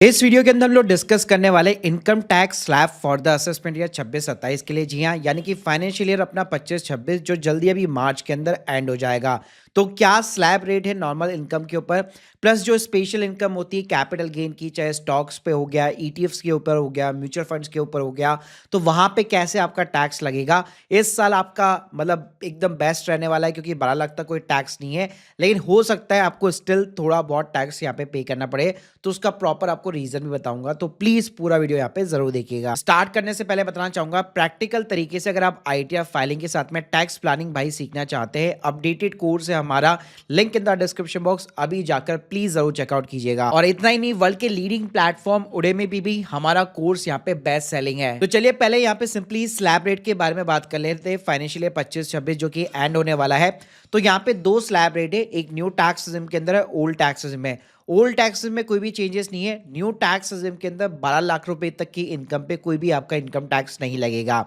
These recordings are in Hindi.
इस वीडियो के अंदर हम लोग डिस्कस करने वाले income tax slab for the assessment year 26-27 के लिए। जी हाँ, यानी कि फाइनेंशियल ईयर अपना 25-26 जो जल्दी अभी मार्च के अंदर एंड हो जाएगा। तो क्या स्लैब रेट है नॉर्मल इनकम के ऊपर, प्लस जो स्पेशल इनकम होती है कैपिटल गेन की, चाहे स्टॉक्स पे हो गया, ईटीएफ्स के ऊपर हो गया, म्यूचुअल फंड्स के ऊपर हो गया, तो वहाँ पे कैसे आपका टैक्स लगेगा। इस साल आपका मतलब एकदम बेस्ट रहने वाला है क्योंकि 12 लाख तक कोई टैक्स नहीं है, लेकिन हो सकता है आपको स्टिल थोड़ा बहुत टैक्स यहाँ पे पे करना पड़े। तो उसका प्रॉपर आपको रीजन भी बताऊंगा, तो प्लीज पूरा वीडियो यहाँ पे जरूर देखिएगा। स्टार्ट करने से पहले बताना चाहूंगा प्रैक्टिकल तरीके से, अगर आप आईटीआर फाइलिंग के साथ में टैक्स प्लानिंग भाई सीखना चाहते हैं, अपडेटेड कोर्स है हमारा, link in the description box, अभी जाकर प्लीज जरूर चेकआउट कीजिएगा। और इतना ही नहीं, वर्ल्ड के लीडिंग प्लेटफॉर्म उडेमी भी हमारा कोर्स यहाँ पे बेस्ट सेलिंग है। तो चलिए पहले यहाँ पे सिंपली स्लैब रेट के बारे में बात कर लेते हैं। फाइनेंशियल ईयर 25-26 जो कि एंड होने वाला है, तो यहाँ पे दो स्लैब रेट है, एक न्यू टैक्स सिस्टम के अंदर है, ओल्ड टैक्स सिस्टम में। ओल्ड टैक्स में कोई भी चेंजेस नहीं है। न्यू टैक्स सिस्टम के अंदर 12 लाख रुपए तक की इनकम पे कोई भी आपका इनकम टैक्स नहीं लगेगा।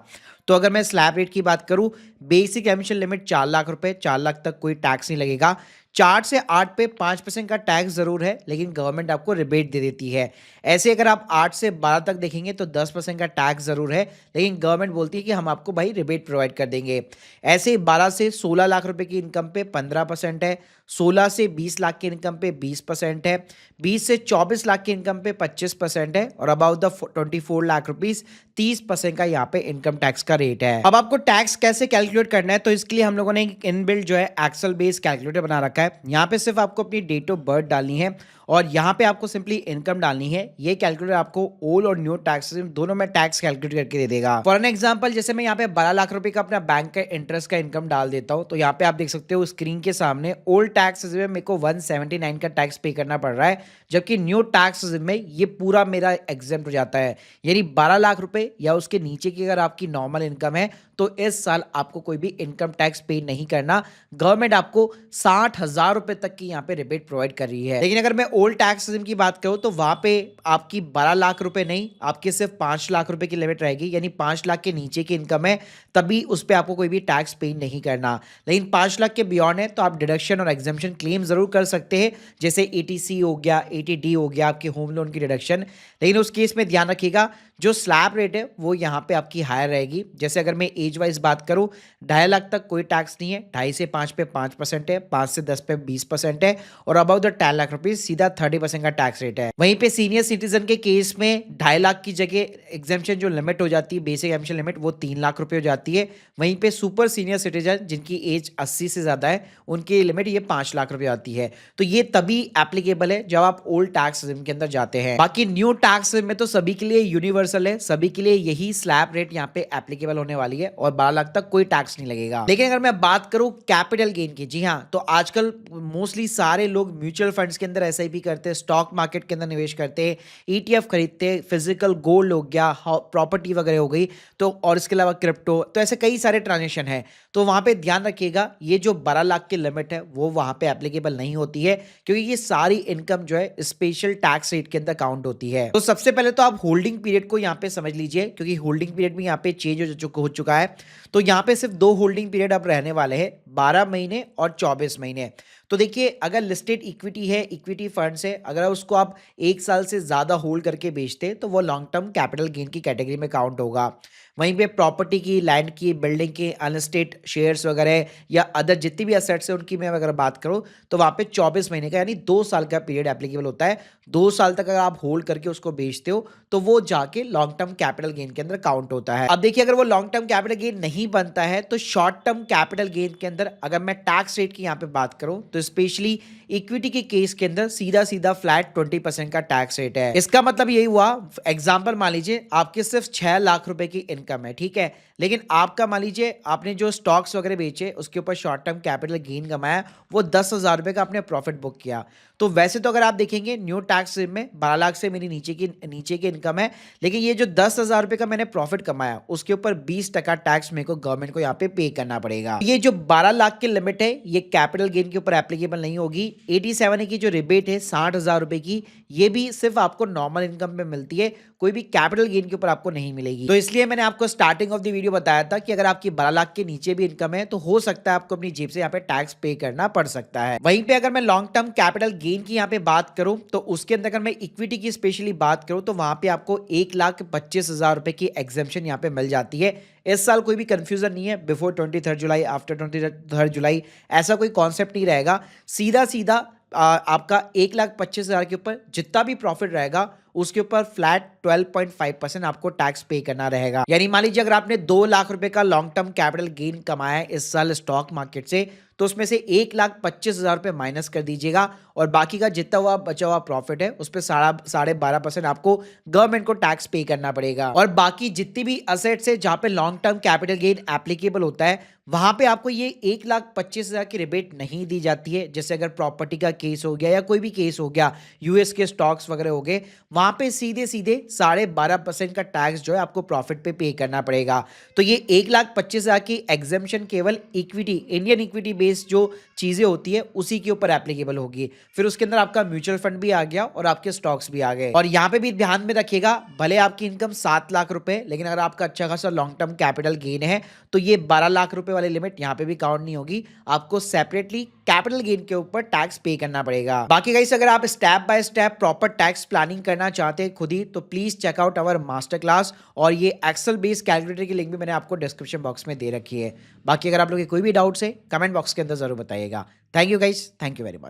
तो अगर मैं स्लैब रेट की बात करूं, बेसिक एमिशन लिमिट 4 लाख रुपए, 4 लाख तक कोई टैक्स नहीं लगेगा। 4 से 8 पे 5% का टैक्स जरूर है, लेकिन गवर्नमेंट आपको रिबेट दे देती है। ऐसे अगर आप 8 से 12 तक देखेंगे तो 10% का टैक्स जरूर है, लेकिन गवर्नमेंट बोलती है कि हम आपको भाई रिबेट प्रोवाइड कर देंगे। ऐसे ही 12 से 16 लाख रुपए की इनकम पे 15% है, 16 से 20 लाख की इनकम पे 20% है, 20 से 24 लाख की इनकम पे 25% है, और अबाउट द 24 लाख रुपीज 30% का यहाँ पे इनकम टैक्स का रेट है। अब आपको टैक्स कैसे कैलकुलेट करना है, तो इसके लिए हम लोगों ने इनबिल्ट जो है एक्सेल बेस्ड कैलकुलेटर बना रखा है। यहाँ पे सिर्फ आपको अपनी डेट ऑफ बर्थ डालनी है और यहाँ पे आपको सिंपली इनकम डालनी है। ये कैलकुलेटर आपको ओल्ड और न्यू टैक्स दोनों में टैक्स कैलकुलेट करके दे देगा। फॉर एन एग्जांपल, जैसे मैं यहाँ पे 12 लाख रुपए का अपना बैंक का इंटरेस्ट का इनकम डाल देता हूँ, तो यहाँ पे आप देख सकते हो स्क्रीन के सामने ओल्ड टैक्स में मेरे को 179 का टैक्स पे करना पड़ रहा है, जबकि न्यू टैक्स में ये पूरा मेरा एग्जेम्प्ट हो जाता है। यानी 12 लाख रुपए या उसके नीचे की अगर आपकी नॉर्मल इनकम है तो इस साल आपको कोई भी इनकम टैक्स पे नहीं करना। गवर्नमेंट आपको 60,000 रुपए तक की यहाँ पे रिबेट प्रोवाइड कर रही है। लेकिन अगर मैं ओल्ड टैक्स सिस्टम की बात करूं तो वहां पे आपकी 12 लाख रुपए नहीं, आपके सिर्फ 5 लाख रुपए की लिमिट रहेगी। यानी 5 लाख के नीचे की इनकम है तभी उस पर आपको कोई भी टैक्स पे नहीं करना। लेकिन 5 लाख के बियॉन्ड है तो आप डिडक्शन और एग्जाम्पशन क्लेम जरूर कर सकते हैं, जैसे एटीसी हो गया, एटीडी हो गया, आपके होम लोन की डिडक्शन। लेकिन उस केस में ध्यान रखिएगा जो स्लैब रेट है वो यहाँ पे आपकी हायर रहेगी। जैसे अगर मैं एज वाइज बात करूं, 2.5 लाख तक कोई टैक्स नहीं है, 2.5 से 5 पे 5% है, 5 से 10 पे 20% है, और अबाउट द 10 लाख रुपीज सीधा 30% का टैक्स रेट है। वहीं पे सीनियर सिटीजन के केस में 2.5 लाख की जगह एग्जाम्पशन जो लिमिट हो जाती है, बेसिक एग्जाम्पशन लिमिट, वो 3 लाख रुपए हो जाती है। वहीं पे सुपर सीनियर सिटीजन जिनकी एज 80 से ज्यादा है उनकी लिमिट ये 5 लाख रुपए आती है। तो ये तभी एप्लीकेबल है जब आप ओल्ड टैक्स के अंदर जाते हैं। बाकी न्यू टैक्स में तो सभी के लिए यूनिवर्सल है, सभी के लिए यही स्लैब रेट यहाँ पे एप्लीकेबल होने वाली है और 12 लाख तक कोई टैक्स नहीं लगेगा। लेकिन अगर मैं बात करूं कैपिटल गेन की, जी हाँ, तो आजकल मोस्टली सारे लोग म्यूचुअल फंड्स के अंदर एसआईपी करते हैं, स्टॉक मार्केट के अंदर निवेश करते हैं, ईटीएफ खरीदते हैं, फिजिकल गोल्ड हो गया, प्रॉपर्टी वगैरह हो गई, तो और इसके अलावा क्रिप्टो, तो ऐसे कई सारे ट्रांजेक्शन है। तो वहां पे ध्यान रखिएगा ये जो 12 लाख की लिमिट है वो वहां पे एप्लीकेबल नहीं होती है, क्योंकि ये सारी इनकम जो है स्पेशल टैक्स रेट के अंदर काउंट होती है। तो सबसे पहले तो आप होल्डिंग पीरियड को यहाँ पे समझ लीजिए, क्योंकि होल्डिंग पीरियड भी यहाँ पे चेंज हो चुका है। तो यहाँ पे सिर्फ 2 होल्डिंग पीरियड अब रहने वाले हैं, 12 महीने और 24 महीने। तो देखिए, अगर लिस्टेड इक्विटी है, इक्विटी फंड्स है, अगर उसको आप 1 साल से ज्यादा होल्ड करके बेचते हैं तो वो लॉन्ग टर्म कैपिटल गेन की कैटेगरी में काउंट होगा। वहीं पे प्रॉपर्टी की, लैंड की, बिल्डिंग के, अनस्टेट शेयर्स वगैरह या अदर जितनी भी असेट्स है उनकी मैं अगर बात करूं तो वहां पे 24 महीने का यानी 2 साल का पीरियड एप्लीकेबल होता है। 2 साल तक अगर आप होल्ड करके उसको बेचते हो तो वो जाके लॉन्ग टर्म कैपिटल गेन के अंदर काउंट होता है। अब देखिए, अगर वो लॉन्ग टर्म कैपिटल गेन नहीं बनता है तो शॉर्ट टर्म कैपिटल गेन के अंदर अगर मैं टैक्स रेट की यहाँ पे बात करूं तो स्पेशली इक्विटी के केस के अंदर सीधा सीधा फ्लैट 20% का टैक्स रेट है। इसका मतलब यही हुआ, एग्जाम्पल मान लीजिए आपके सिर्फ 6 लाख रुपए की इनकम है, ठीक है, लेकिन आपका मान लीजिए आपने जो स्टॉक्स वगैरह बेचे उसके ऊपर शॉर्ट टर्म कैपिटल गेन कमाया, वो 10,000 रुपए का आपने प्रॉफिट बुक किया। तो वैसे तो अगर आप देखेंगे न्यू टैक्स में 12 लाख से मेरी नीचे की इनकम है, लेकिन ये जो 10,000 रुपए का मैंने प्रॉफिट कमाया उसके ऊपर 20% टैक्स मेरे को गवर्नमेंट को यहाँ पे करना पड़ेगा। ये जो 12 लाख की लिमिट है ये कैपिटल गेन के ऊपर एप्लीकेबल नहीं होगी। 87 की जो रिबेट है 60,000 रुपए की, ये भी सिर्फ आपको नॉर्मल इनकम पे मिलती है, कोई भी कैपिटल गेन के ऊपर आपको नहीं मिलेगी। तो इसलिए मैंने आपको स्टार्टिंग ऑफ द वीडियो बताया था कि अगर आपकी 12 लाख के नीचे भी इनकम है तो हो सकता है आपको अपनी जेब से यहाँ पे टैक्स पे करना पड़ सकता है। वहीं पे अगर मैं लॉन्ग टर्म कैपिटल गेन की यहाँ पे बात करूं तो उसके अंदर अगर मैं इक्विटी की स्पेशली बात करूं तो वहां पे आपको 1,25,000 रुपए की एग्जेम्पशन यहाँ पे मिल जाती है। इस साल कोई भी कंफ्यूजन नहीं है, बिफोर 23 जुलाई, आफ्टर 23 जुलाई ऐसा कोई कॉन्सेप्ट नहीं रहेगा। सीधा सीधा आपका 1,25,000 के ऊपर जितना भी प्रॉफिट रहेगा उसके ऊपर फ्लैट 12.5% आपको टैक्स पे करना रहेगा। यानी मान लीजिए अगर आपने 2 लाख रुपए का लॉन्ग टर्म कैपिटल गेन कमाया है इस साल स्टॉक मार्केट से, तो उसमें से 1,25,000 रुपए माइनस कर दीजिएगा और बाकी का जितना हुआ बचा हुआ प्रॉफिट है उस पर 12.5% आपको गवर्नमेंट को टैक्स पे करना पड़ेगा। और बाकी जितनी भी असेट्स है जहां पे long term capital gain applicable होता है वहां पे आपको ये 1,25,000 की रिबेट नहीं दी जाती है। जैसे अगर प्रॉपर्टी का केस हो गया या कोई भी केस हो गया, यूएस के स्टॉक्स वगैरह हो गए, वहां पे सीधे सीधे 12.5% का टैक्स जो है आपको प्रॉफिट पे करना पड़ेगा। तो ये 1,25,000 की एग्जेम्पशन केवल इक्विटी, इंडियन इक्विटी बेस्ड जो चीजें होती है उसी के ऊपर एप्लीकेबल होगी। फिर उसके अंदर आपका म्यूचुअल फंड भी आ गया और आपके स्टॉक्स भी आ गए। और यहाँ पे भी ध्यान में रखिएगा, भले आपकी इनकम 7 लाख रुपए, लेकिन अगर आपका अच्छा खासा लॉन्ग टर्म कैपिटल गेन है तो ये 12 लाख रुपए वाली लिमिट यहाँ पे भी काउंट नहीं होगी। आपको सेपरेटली कैपिटल गेन के ऊपर टैक्स पे करना पड़ेगा। बाकी गाइस अगर आप step by step proper tax planning करना चाहते हैं खुद ही, तो please check out our master class, और ये एक्सेल बेस्ड कैलकुलेटर की लिंक भी मैंने आपको डिस्क्रिप्शन बॉक्स में दे रखी है। बाकी अगर आप लोग के कोई भी डाउट्स है कमेंट बॉक्स के अंदर जरूर बताइएगा। Thank you guys, thank you very much.